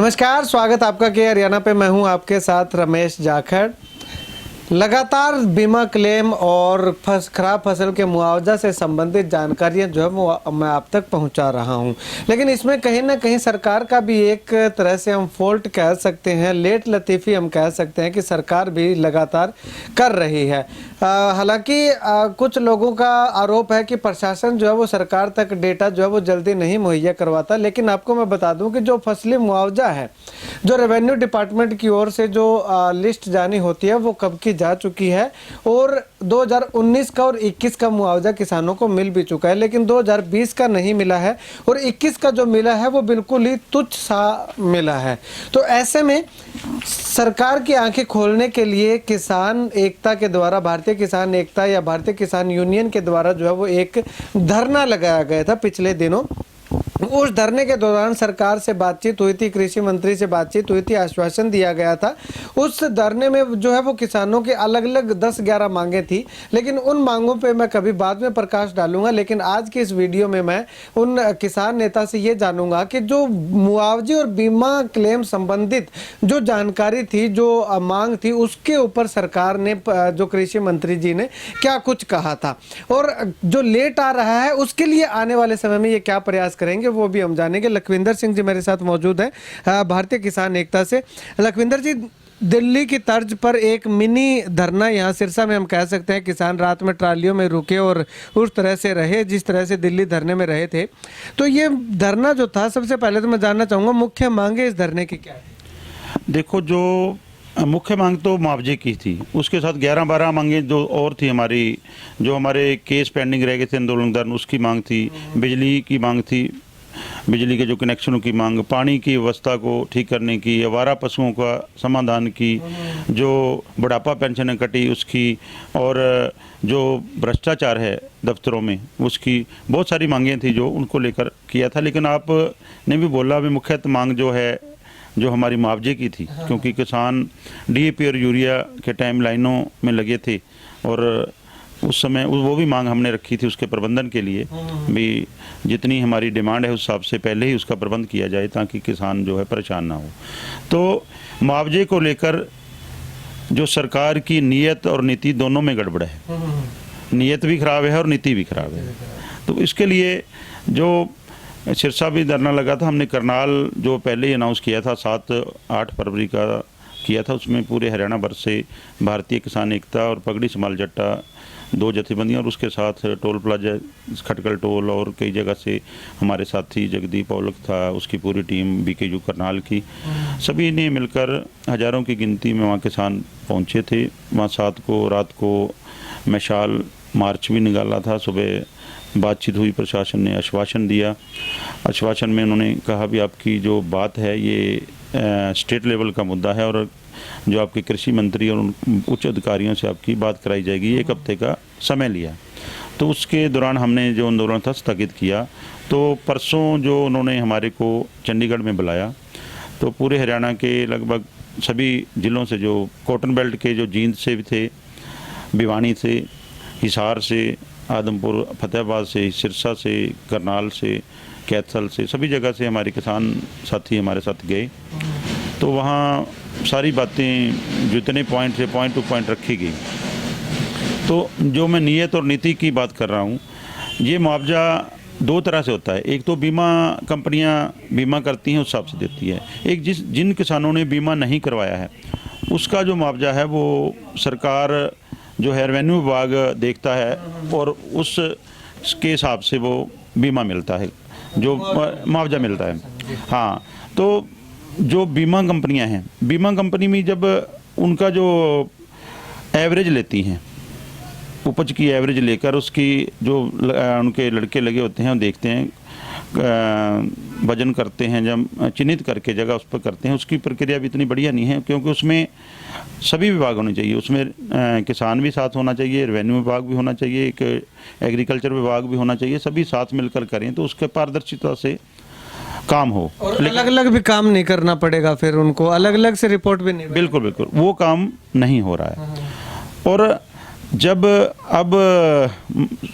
नमस्कार, स्वागत आपका के हरियाणा पे। मैं हूं आपके साथ रमेश जाखड़। लगातार बीमा क्लेम और खराब फसल के मुआवजा से संबंधित जानकारियां जो है वो मैं आप तक पहुंचा रहा हूं, लेकिन इसमें कहीं ना कहीं सरकार का भी एक तरह से हम फॉल्ट कह सकते हैं, लेट लतीफ़ी हम कह सकते हैं कि सरकार भी लगातार कर रही है। हालांकि कुछ लोगों का आरोप है कि प्रशासन जो है वो सरकार तक डेटा जो है वो जल्दी नहीं मुहैया करवाता, लेकिन आपको मैं बता दूं कि जो फसली मुआवजा है, जो रेवेन्यू डिपार्टमेंट की ओर से जो लिस्ट जानी होती है वो कब की जा चुकी है और 2019 का और 21 का मुआवजा किसानों को मिल भी चुका है, लेकिन 2020 का नहीं मिला है और 21 का जो मिला है वो बिल्कुल ही तुच्छ सा मिला है। तो ऐसे में सरकार की आंखें खोलने के लिए किसान एकता के द्वारा, भारतीय किसान एकता या भारतीय किसान यूनियन के द्वारा जो है वो एक धरना लगाया गया था पिछले दिनों। उस धरने के दौरान सरकार से बातचीत हुई थी, कृषि मंत्री से बातचीत हुई थी, आश्वासन दिया गया था। उस धरने में जो है वो किसानों की अलग अलग 10-11 मांगे थी, लेकिन उन मांगों पे मैं कभी बाद में प्रकाश डालूंगा। लेकिन आज की इस वीडियो में मैं उन किसान नेता से ये जानूंगा कि जो मुआवजे और बीमा क्लेम संबंधित जो जानकारी थी, जो मांग थी, उसके ऊपर सरकार ने, जो कृषि मंत्री जी ने क्या कुछ कहा था और जो लेट आ रहा है उसके लिए आने वाले समय में ये क्या प्रयास करेंगे वो भी हम जानेंगे। लखविंदर सिंह जी मेरे साथ मौजूद हैं भारतीय किसान एकता से। लखविंदर जी, दिल्ली की तर्ज पर एक मिनी धरना यहाँ सिरसा में हम कह सकते हैं, किसान रात में ट्रालियों में रुके और उस तरह से रहे जिस तरह से दिल्ली धरने में रहे थे। तो ये धरना जो था, सबसे पहले तो मैं जानना चाहूँगा मुख्य मांगे इस धरने की क्या है? देखो, जो मुख्य मांग तो मुआवजे की थी, उसके साथ 11-12 मांगे जो और थी हमारी, जो हमारे केस पेंडिंग रह गए थे आंदोलन दौरान, उसकी मांग थी। बिजली की मांग थी, बिजली के जो कनेक्शनों की मांग, पानी की व्यवस्था को ठीक करने की, आवारा पशुओं का समाधान की, जो बुढ़ापा पेंशन कटी उसकी, और जो भ्रष्टाचार है दफ्तरों में उसकी, बहुत सारी मांगें थी जो उनको लेकर किया था। लेकिन आपने भी बोला, अभी मुख्य मांग जो है जो हमारी मुआवजे की थी, क्योंकि किसान डीएपी और यूरिया के टाइम लाइनों में लगे थे और उस समय वो भी मांग हमने रखी थी उसके प्रबंधन के लिए भी, जितनी हमारी डिमांड है उस हिसाब से पहले ही उसका प्रबंध किया जाए ताकि किसान जो है परेशान ना हो। तो मुआवजे को लेकर जो सरकार की नीयत और नीति दोनों में गड़बड़ है, नीयत भी खराब है और नीति भी खराब है। तो इसके लिए जो सिरसा भी धरना लगा था, हमने करनाल जो पहले ही अनाउंस किया था 7-8 फरवरी का किया था, उसमें पूरे हरियाणा भर से भारतीय किसान एकता और पगड़ी संभाल जट्टा 2 जथेबंदियाँ, और उसके साथ टोल प्लाजा खटकल टोल और कई जगह से हमारे साथी जगदीप औलख था, उसकी पूरी टीम बीकेयू करनाल की, सभी ने मिलकर हज़ारों की गिनती में वहाँ किसान पहुँचे थे। वहाँ 7 को रात को मशाल मार्च भी निकाला था। सुबह बातचीत हुई, प्रशासन ने आश्वासन दिया। आश्वासन में उन्होंने कहा भी आपकी जो बात है ये स्टेट लेवल का मुद्दा है और जो आपके कृषि मंत्री और उच्च अधिकारियों से आपकी बात कराई जाएगी। 1 हफ्ते का समय लिया, तो उसके दौरान हमने जो आंदोलन था स्थगित किया। तो परसों जो उन्होंने हमारे को चंडीगढ़ में बुलाया, तो पूरे हरियाणा के लगभग सभी ज़िलों से, जो कॉटन बेल्ट के जो जींद से भी थे, भिवानी से, हिसार से, आदमपुर, फतेहाबाद से, सिरसा से, करनाल से, कैथल से, सभी जगह से हमारे किसान साथी हमारे साथ गए। तो वहाँ सारी बातें जितने पॉइंट थे, पॉइंट टू पॉइंट रखी गई। तो जो मैं नीयत और नीति की बात कर रहा हूँ, ये मुआवजा 2 तरह से होता है। एक तो बीमा कंपनियाँ बीमा करती हैं, उस हिसाब से देती है। एक जिन किसानों ने बीमा नहीं करवाया है उसका जो मुआवजा है वो सरकार जो है रेवेन्यू विभाग देखता है और उसके हिसाब से वो बीमा मिलता है, जो मुआवजा मिलता है। हाँ, तो जो बीमा कंपनियां हैं, बीमा कंपनी में जब उनका जो एवरेज लेती हैं, उपज की एवरेज लेकर उसकी जो उनके लड़के लगे होते हैं वो देखते हैं, वजन करते हैं, जब चिन्हित करके जगह उस पर करते हैं। उसकी प्रक्रिया भी इतनी बढ़िया नहीं है, क्योंकि उसमें सभी विभाग होने चाहिए। उसमें किसान भी साथ होना चाहिए, रेवेन्यू विभाग भी होना चाहिए, एक एग्रीकल्चर विभाग भी होना चाहिए, सभी साथ मिलकर करें तो उसके पारदर्शिता से काम हो। और अलग अलग भी काम नहीं करना पड़ेगा, फिर उनको अलग अलग से रिपोर्ट भी नहीं। बिल्कुल बिल्कुल, वो काम नहीं हो रहा है। और जब अब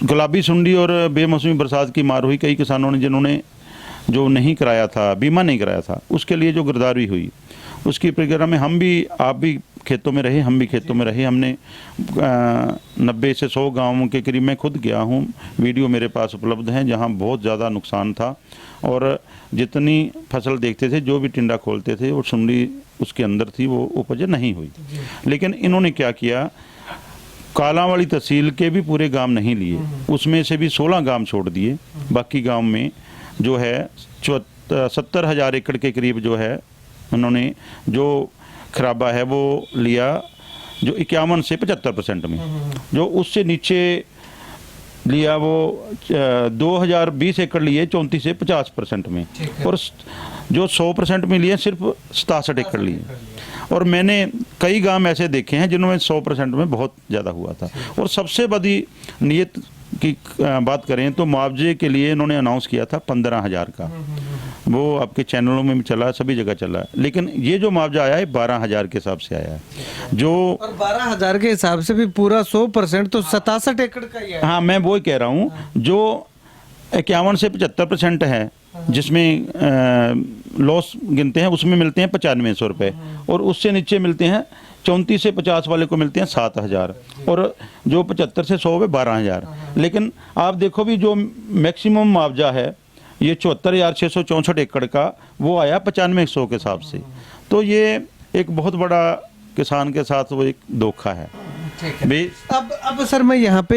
गुलाबी सुंडी और बेमौसमी बरसात की मार हुई, कई किसानों ने जिन्होंने जो नहीं कराया था, बीमा नहीं कराया था, उसके लिए जो गिरदावरी हुई, उसकी प्रक्रिया में हम भी, आप भी खेतों में रहे, हम भी खेतों में रहे। हमने 90 से 100 गाँवों के करीब मैं खुद गया हूँ, वीडियो मेरे पास उपलब्ध हैं, जहाँ बहुत ज़्यादा नुकसान था। और जितनी फसल देखते थे, जो भी टिंडा खोलते थे, वो सुंडी उसके अंदर थी, वो उपज नहीं हुई। लेकिन इन्होंने क्या किया, कालांवाली तहसील के भी पूरे गांव नहीं लिए, उसमें से भी 16 गांव छोड़ दिए। बाकी गांव में जो है 70,000 एकड़ के करीब जो है उन्होंने जो खराबा है वो लिया, जो 51 से 75% में। जो उससे नीचे लिया वो 2020 एकड़ लिए 34 से 50% में। और जो 100% में लिए सिर्फ 67 एकड़ लिए। और मैंने कई गांव ऐसे देखे हैं जिन्होंने 100% में बहुत ज़्यादा हुआ था। और सबसे बड़ी नियत की बात करें तो मुआवजे के लिए इन्होंने अनाउंस किया था 15,000 का, वो आपके चैनलों में भी चला, सभी जगह चला। लेकिन ये जो मुआवजा आया है 12,000 के हिसाब से आया है, जो और 12,000 के हिसाब से भी पूरा 100% तो 67 एकड़ का ही है। हाँ, मैं वो कह रहा हूँ, जो 51 से 75% है, जिसमें लॉस गिनते हैं, उसमें मिलते हैं 9500 रुपये। और उससे नीचे मिलते हैं 34 से 50 वाले को मिलते हैं 7,000। और जो 75 से 100 में 12,000। लेकिन आप देखो भी जो मैक्सिमम मुआवजा है ये 74,664 एकड़ का, वो आया 9500 के हिसाब से। तो ये एक बहुत बड़ा किसान के साथ वो एक धोखा है। अब सर मैं यहाँ पे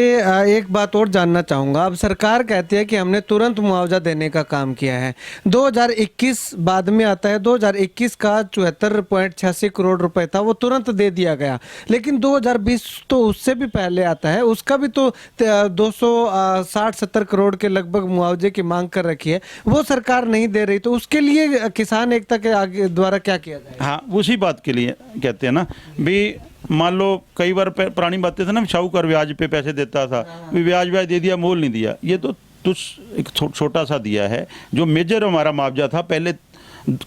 एक बात और जानना चाहूँगा। अब सरकार कहती है कि हमने तुरंत मुआवजा देने का काम किया है। 2021 बाद में आता है, 2021 का 74.86 करोड़ रुपए था, वो तुरंत दे दिया गया। लेकिन 2020 तो उससे भी पहले आता है, उसका भी तो 260-70 करोड़ के लगभग मुआवजे की मांग कर रखी है, वो सरकार नहीं दे रही। तो उसके लिए किसान एकता के आगे द्वारा क्या किया जाए? हाँ, उसी बात के लिए कहते हैं ना भी, मान लो कई बार पुरानी बातें थे ना, शाहूकार ब्याज पे पैसे देता था, भी ब्याज दे दिया, मोल नहीं दिया। ये तो एक छोटा सा दिया है। जो मेजर हमारा मुआवजा था पहले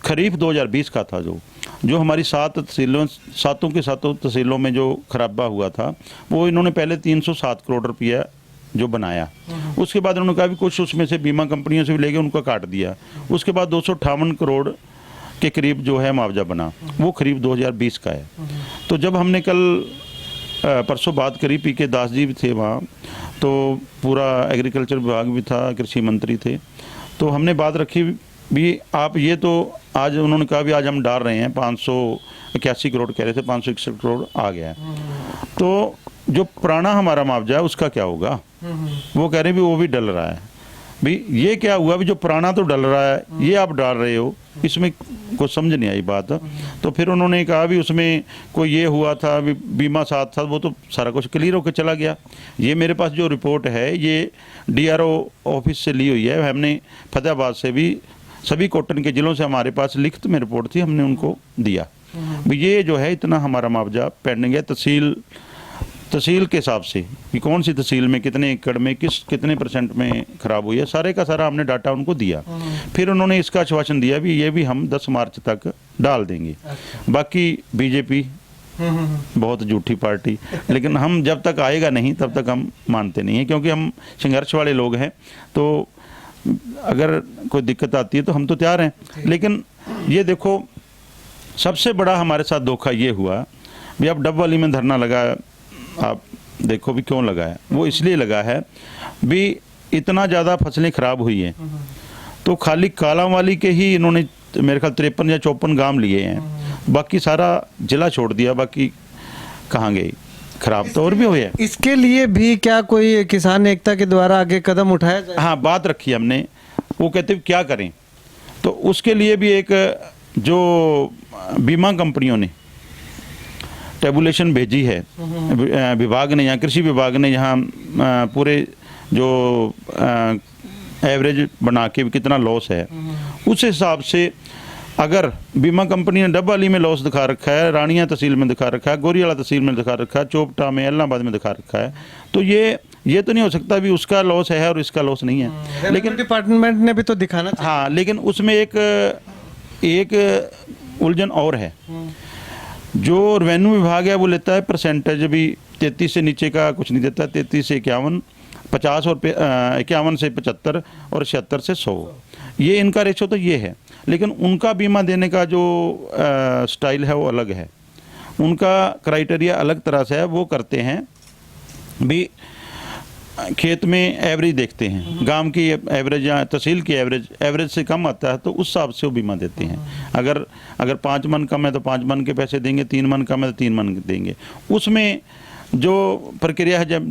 खरीफ 2020 का था, जो हमारी 7 तहसीलों, सातों के सातों तहसीलों में जो खराबा हुआ था, वो इन्होंने पहले 307 करोड़ रुपया जो बनाया। उसके बाद उन्होंने कहा भी कुछ उसमें से बीमा कंपनियों से भी लेके उनको काट दिया। उसके बाद 258 करोड़ के करीब जो है मुआवजा बना, वो खरीफ 2020 का है। तो जब हमने कल परसों बात करी, पीके दास जी भी थे वहाँ, तो पूरा एग्रीकल्चर विभाग भी था, कृषि मंत्री थे, तो हमने बात रखी भी, आप ये तो आज उन्होंने कहा भी आज हम डाल रहे हैं 581 करोड़ कह रहे थे, 561 करोड़ आ गया है। तो जो पुराना हमारा मुआवजा है उसका क्या होगा? वो कह रहे हैं भी वो भी डल रहा है। भी ये क्या हुआ भी जो पुराना तो डल रहा है, ये आप डाल रहे हो, इसमें कुछ समझ नहीं आई बात। तो फिर उन्होंने कहा भी उसमें कोई ये हुआ था, भी बीमा साथ था, वो तो सारा कुछ क्लियर होकर चला गया। ये मेरे पास जो रिपोर्ट है ये DRO ऑफिस से ली हुई है। हमने फतेहाबाद से भी, सभी कॉटन के ज़िलों से हमारे पास लिखित में रिपोर्ट थी, हमने उनको दिया। भी ये जो है इतना हमारा मुआवजा पेंडिंग है, तहसील के हिसाब से कि कौन सी तहसील में कितने एकड़ में कितने % में खराब हुई है, सारे का सारा हमने डाटा उनको दिया। फिर उन्होंने इसका आश्वासन दिया भी ये भी हम 10 मार्च तक डाल देंगे। बाकी बीजेपी बहुत झूठी पार्टी, लेकिन हम जब तक आएगा नहीं तब तक हम मानते नहीं हैं, क्योंकि हम संघर्ष वाले लोग हैं। तो अगर कोई दिक्कत आती है तो हम तो तैयार हैं। लेकिन ये देखो, सबसे बड़ा हमारे साथ धोखा ये हुआ भी, अब डबवाली में धरना लगा, आप देखो भी क्यों लगा है। वो इसलिए लगा है भी इतना ज़्यादा फसलें खराब हुई हैं, तो खाली कालांवाली के ही इन्होंने मेरे ख्याल 53 या 54 गांव लिए हैं, बाकी सारा जिला छोड़ दिया। बाकी कहाँ गए? खराब तो और भी हुए हैं। इसके लिए भी क्या कोई किसान एकता के द्वारा आगे कदम उठाया जाए? हाँ, बात रखी हमने। वो कहते क्या करें, तो उसके लिए भी एक जो बीमा कंपनियों ने टेबुलेशन भेजी है विभाग ने, यहाँ कृषि विभाग ने, यहाँ पूरे जो एवरेज बना के कितना लॉस है, उस हिसाब से अगर बीमा कंपनी ने डबवाली में लॉस दिखा रखा है, रानिया तहसील में दिखा रखा है, गोरीवाला तहसील में दिखा रखा है, चोपटा में, इलाहाबाद में दिखा रखा है, तो ये तो नहीं हो सकता भी उसका लॉस है और इसका लॉस नहीं है। लेकिन डिपार्टमेंट ने भी तो दिखाना चाहिए। हाँ, लेकिन उसमें एक उलझन और है। जो रेवेन्यू विभाग है वो लेता है परसेंटेज, भी 33 से नीचे का कुछ नहीं देता, 33 से 51, 50 और 51 से 75 और 76 से 100, ये इनका रेशो तो ये है, लेकिन उनका बीमा देने का जो स्टाइल है वो अलग है, उनका क्राइटेरिया अलग तरह से है। वो करते हैं भी खेत में एवरेज देखते हैं, गांव की एवरेज या तहसील की एवरेज से कम आता है तो उस हिसाब से वो बीमा देते हैं। अगर 5 मन कम है तो 5 मन के पैसे देंगे, 3 मन कम है तो 3 मन देंगे। उसमें जो प्रक्रिया है जब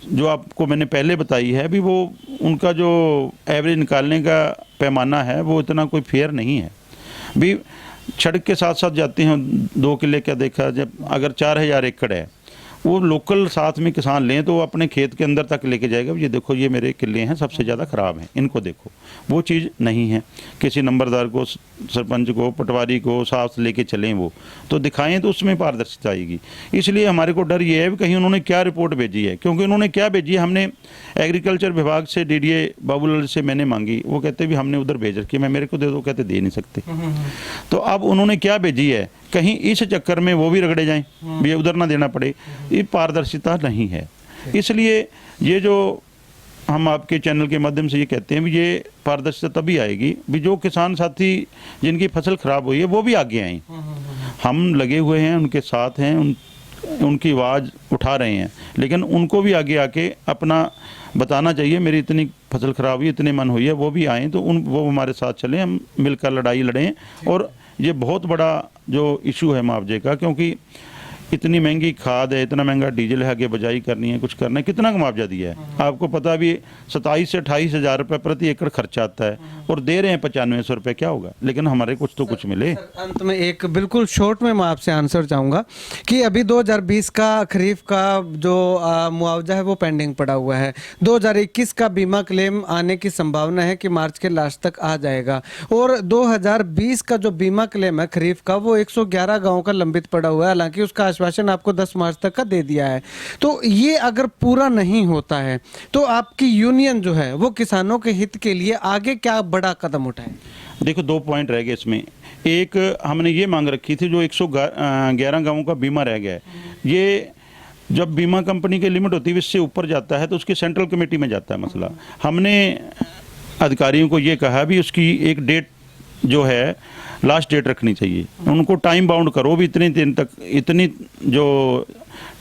जो आपको मैंने पहले बताई है भी, वो उनका जो एवरेज निकालने का पैमाना है वो इतना कोई फेयर नहीं है भी। सड़क के साथ साथ जाते हैं 2 किले क्या देखा, जब अगर 4000 एकड़ है वो लोकल साथ में किसान लें तो वो अपने खेत के अंदर तक लेके जाएगा, ये देखो ये मेरे किले हैं सबसे ज़्यादा ख़राब हैं, इनको देखो। वो चीज़ नहीं है। किसी नंबरदार को, सरपंच को, पटवारी को साथ लेके चलें वो तो दिखाएं तो उसमें पारदर्शिता आएगी। इसलिए हमारे को डर ये है कि कहीं उन्होंने क्या रिपोर्ट भेजी है, क्योंकि उन्होंने क्या भेजी है, हमने एग्रीकल्चर विभाग से डीडीए बाबूलाल से मैंने मांगी, वो कहते भी हमने उधर भेज रखी, मैं मेरे को दे दो, कहते दे नहीं सकते। तो अब उन्होंने क्या भेजी है, कहीं इस चक्कर में वो भी रगड़े जाएं, भी उधर ना देना पड़े, ये पारदर्शिता नहीं है। इसलिए ये जो हम आपके चैनल के माध्यम से ये कहते हैं भी ये पारदर्शिता तभी आएगी भी जो किसान साथी जिनकी फसल खराब हुई है वो भी आगे आए। हम लगे हुए हैं, उनके साथ हैं, उनकी आवाज़ उठा रहे हैं, लेकिन उनको भी आगे आके अपना बताना चाहिए मेरी इतनी फसल खराब हुई, इतने मन हुई है, वो भी आएँ तो वो हमारे साथ चलें, हम मिलकर लड़ाई लड़ें। और ये बहुत बड़ा जो इशू है मुआवजे का, क्योंकि इतनी महंगी खाद है, इतना महंगा डीजल है, आगे बजाई करनी है, कुछ करना है, कितना का मुआवजा दिया है आपको पता भी 27 से 28 हज़ार रुपये प्रति एकड़ खर्चा आता है और दे रहे हैं 9500 रुपये, क्या होगा। लेकिन हमारे कुछ तो कुछ मिले। अंत में एक बिल्कुल शॉर्ट में मैं आपसे आंसर चाहूँगा कि अभी 2020 का खरीफ का जो मुआवजा है वो पेंडिंग पड़ा हुआ है, 2021 का बीमा क्लेम आने की संभावना है कि मार्च के लास्ट तक आ जाएगा, और 2020 का जो बीमा क्लेम है खरीफ का वो 111 गाँव का लंबित पड़ा हुआ है, हालांकि उसका आश्वासन आपको 10 मार्च तक का दे दिया है। तो ये अगर पूरा नहीं होता है तो आपकी यूनियन जो है वो किसानों के हित के लिए आगे क्या बड़ा कदम उठाए? देखो 2 पॉइंट रह गए इसमें। एक हमने ये मांग रखी थी जो 111 गाँवों का बीमा रह गया है, ये जब बीमा कंपनी की लिमिट होती है इससे ऊपर जाता है तो उसकी सेंट्रल कमेटी में जाता है मसला। हमने अधिकारियों को ये कहा भी उसकी एक डेट जो है लास्ट डेट रखनी चाहिए, उनको टाइम बाउंड करो भी इतने दिन तक, इतनी जो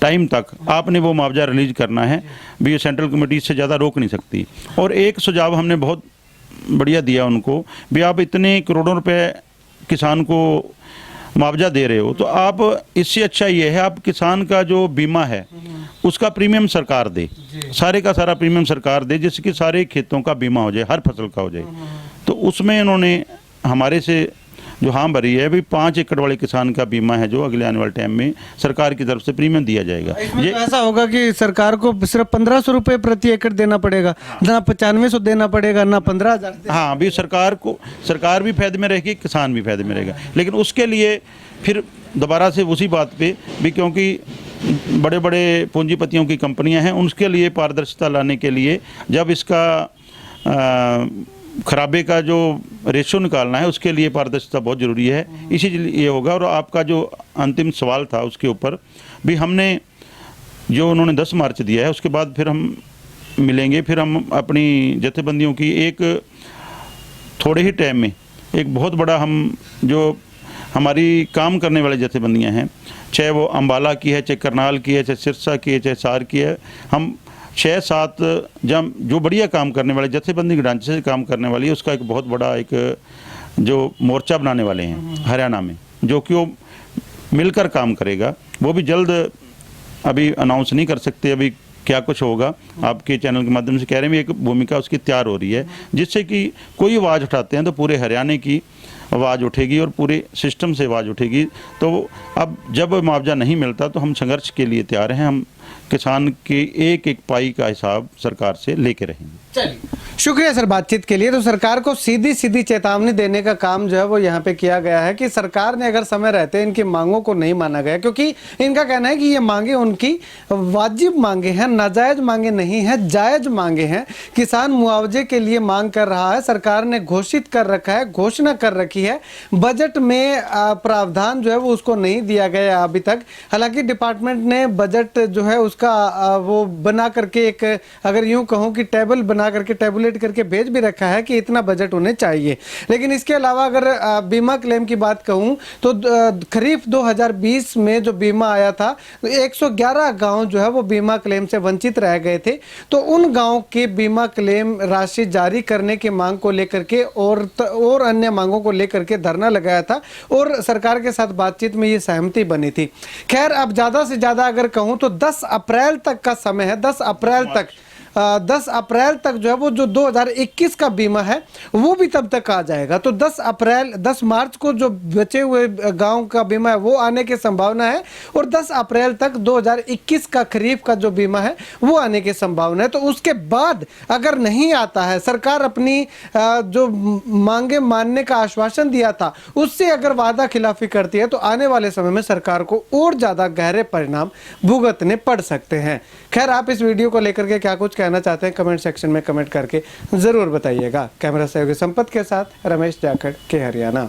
टाइम तक आपने वो मुआवजा रिलीज करना है भी, ये सेंट्रल कमेटी इससे ज़्यादा रोक नहीं सकती। और एक सुझाव हमने बहुत बढ़िया दिया उनको भी, आप इतने करोड़ों रुपए किसान को मुआवजा दे रहे हो तो आप इससे अच्छा ये है आप किसान का जो बीमा है उसका प्रीमियम सरकार दे, सारे का सारा प्रीमियम सरकार दे, जिससे कि सारे खेतों का बीमा हो जाए, हर फसल का हो जाए। तो उसमें इन्होंने हमारे से जो हाँ भरी है भी 5 एकड़ वाले किसान का बीमा है जो अगले आने वाले टाइम में सरकार की तरफ से प्रीमियम दिया जाएगा। ये तो ऐसा होगा कि सरकार को सिर्फ 1500 रुपये प्रति एकड़ देना पड़ेगा, ना 9500 देना पड़ेगा, ना 15,000। हाँ भी सरकार भी फायदे में रहेगी, किसान भी फायदे में रहेगा। लेकिन उसके लिए फिर दोबारा से उसी बात पे भी, क्योंकि बड़े बड़े पूंजीपतियों की कंपनियां हैं, उनके लिए पारदर्शिता लाने के लिए जब इसका खराबे का जो रेशो निकालना है उसके लिए पारदर्शिता बहुत ज़रूरी है, इसीलिए ये होगा। और आपका जो अंतिम सवाल था उसके ऊपर भी हमने जो उन्होंने 10 मार्च दिया है उसके बाद फिर हम मिलेंगे, फिर हम अपनी जथेबंदियों की एक थोड़े ही टाइम में एक बहुत बड़ा हम जो हमारी काम करने वाली जथेबंदियां हैं, चाहे वो अम्बाला की है, चाहे करनाल की है, चाहे सिरसा की है, चाहे सार की है, हम 6-7 जब जो बढ़िया काम करने वाले जथेबंदी के ढांचे से काम करने वाली है उसका एक बहुत बड़ा एक जो मोर्चा बनाने वाले हैं हरियाणा में, जो कि वो मिलकर काम करेगा। वो भी जल्द अभी अनाउंस नहीं कर सकते अभी क्या कुछ होगा, आपके चैनल के माध्यम से कह रहे हैं एक भूमिका उसकी तैयार हो रही है, जिससे कि कोई आवाज़ उठाते हैं तो पूरे हरियाणा की आवाज़ उठेगी और पूरे सिस्टम से आवाज़ उठेगी। तो अब जब मुआवजा नहीं मिलता तो हम संघर्ष के लिए तैयार हैं, हम किसान के एक एक पाई का हिसाब सरकार से लेके रहेंगे। चलिए, शुक्रिया सर बातचीत के लिए। तो सरकार को सीधी चेतावनी देने का काम जो है वो यहाँ पे किया गया है कि सरकार ने अगर समय रहते इनकी मांगों को नहीं माना गया, क्योंकि इनका कहना है कि ये मांगे उनकी वाजिब मांगे हैं, नाजायज मांगे नहीं है, जायज मांगे हैं। किसान मुआवजे के लिए मांग कर रहा है, सरकार ने घोषित कर रखा है, घोषणा कर रखी है, बजट में प्रावधान जो है वो उसको नहीं दिया गया अभी तक। हालांकि डिपार्टमेंट ने बजट जो है उसका वो बना करके एक, अगर यूं कहूँ कि टेबल बना बना करके टेबुलेट करके भेज भी रखा है कि इतना बजट उन्हें चाहिए। लेकिन इसके अलावा अगर बीमा क्लेम की बात कहूँ तो खरीफ 2020 में जो बीमा आया था 111 गांव जो है वो बीमा क्लेम से वंचित रह गए थे। तो उन गांव के बीमा क्लेम राशि जारी करने की मांग को लेकर के और अन्य मांगों को लेकर के धरना लगाया था और सरकार के साथ बातचीत में ये सहमति बनी थी। खैर अब ज़्यादा से ज़्यादा अगर कहूँ तो 10 अप्रैल तक का समय है। 10 अप्रैल तक जो है वो जो 2021 का बीमा है वो भी तब तक आ जाएगा। तो 10 मार्च को जो बचे हुए गांव का बीमा है वो आने की संभावना है और 10 अप्रैल तक 2021 का खरीफ का जो बीमा है वो आने की संभावना है। तो उसके बाद अगर नहीं आता है, सरकार अपनी जो मांगे मानने का आश्वासन दिया था उससे अगर वादा खिलाफी करती है तो आने वाले समय में सरकार को और ज़्यादा गहरे परिणाम भुगतने पड़ सकते हैं। खैर आप इस वीडियो को लेकर के क्या कुछ कहना चाहते हैं कमेंट सेक्शन में कमेंट करके ज़रूर बताइएगा। कैमरा सहयोगी संपत के साथ रमेश जाखड़ के हरियाणा।